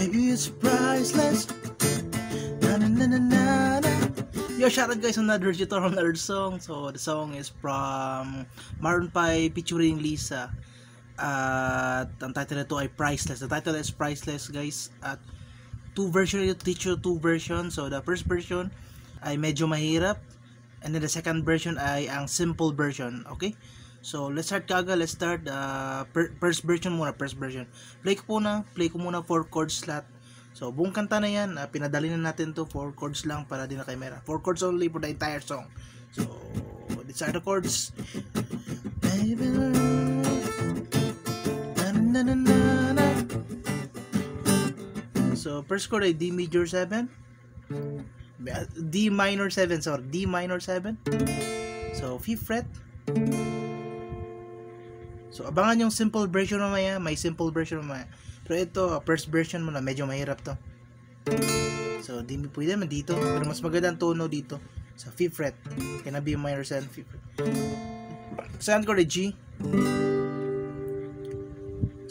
Baby, it's priceless. Na na na na na na. Yo, shout out guys, another tutorial, another song. So the song is from Maroon 5 featuring Lisa. At ang title nito ay Priceless. The title is Priceless guys. At two version, ito teach you two version. So the first version ay medyo mahirap, and then the second version ay ang simple version. Okay, so let's start kaga. Let's start first version muna. First version, play ko muna 4 chords lahat. So buong kanta na yan, pinadali na natin to 4 chords lang para di na kay mera. 4 chords only for the entire song. So these are the chords. Baby, na na na na. So first chord ay D major 7, D minor 7, sorry, D minor 7. So 5th fret. So abangan yung simple version mamaya, may simple version mamaya. Pero ito, first version mo na, medyo mahirap to. So di pwede naman dito, pero mas maganda ang tono dito sa 5th fret. Kaya na B minor 7, 5th fret. Second chord ay G.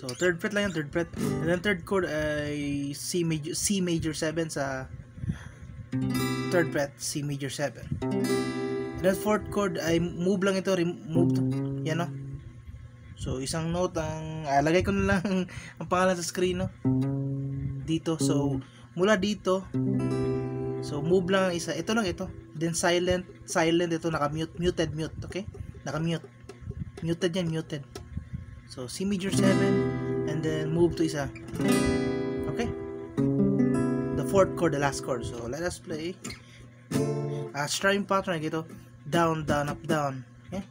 So 3rd fret lang yung 3rd fret. And then 3rd chord ay C major 7 sa 3rd fret, C major 7. And then 4th chord ay move lang ito, move to. Yan no. So isang note ang lagay ko na lang ang pangalan sa screen no. Dito. So mula dito. So move lang ang isa. Ito lang ito. Then silent ito, naka-mute, mute, okay? Naka-mute. Muted yan, muted. So C major 7 and then move to isa. Okay? The 4th chord, the last chord. So let us play. Strumming pattern ito. Down, down, up, down. Okay?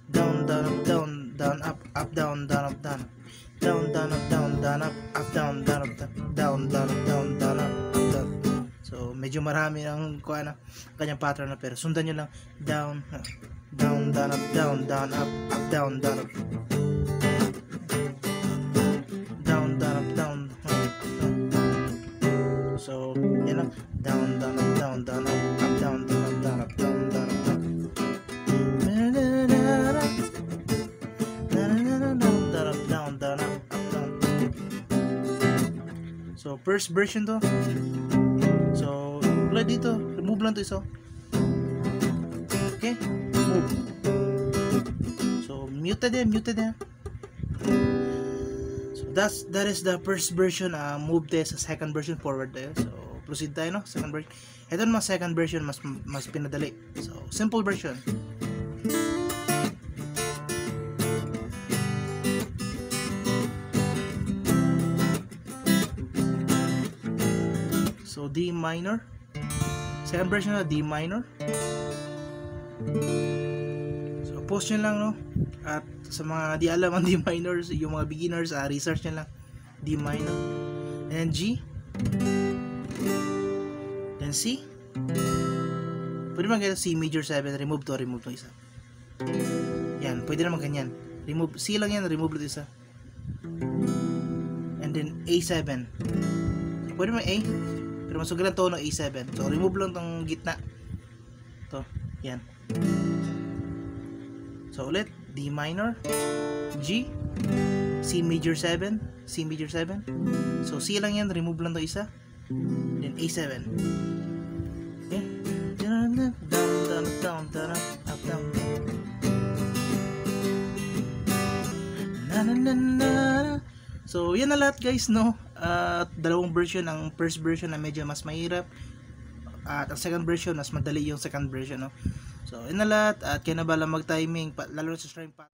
Down, down, up, down, down, up, down, down, up, down. Down, down, up, down, down, up, down, down, up, down, down, up, down, down, up, down. So medyo marami ng kanyang pattern na, pero sundan nyo lang. Down, down, down, up, down, down, up, down, down, up. Down, down, up, down. So yan lang. Down, down, up, down, down, up, down, down, up, down, up, down, down, up, down. So first version to. So mula dito, remove lang to iso. Okay, move. So muted yan. So that is the first version. Move tayo sa second version, forward tayo. So proceed tayo no, second version. Ito naman second version, mas pinadali. So simple version. So D minor. Second version na D minor. So post nyo lang no. At sa mga di alam ang D minor, yung mga beginners, research nyo lang. D minor. And G. Then C. Pwede naman ganyan, C major 7. Remove to isa. Yan, pwede naman ganyan. Remove, C lang yan, remove to isa. And then A7. So, pwede naman A. Pero mas magandang tono A7. So remove lang tong gitna. To, yan. So ulit, D minor, G, C major 7, C major 7. So C lang yan, remove lang to isa. Then A7. Okay. Down, down, down, down, up, down. Na na na na. So yan na lahat guys no. Dalawang version, ang first version na medyo mas mahirap, at ang second version mas madali yung second version no. So yun na lahat, at kaya na bala mag timing lalo na sa stream pa.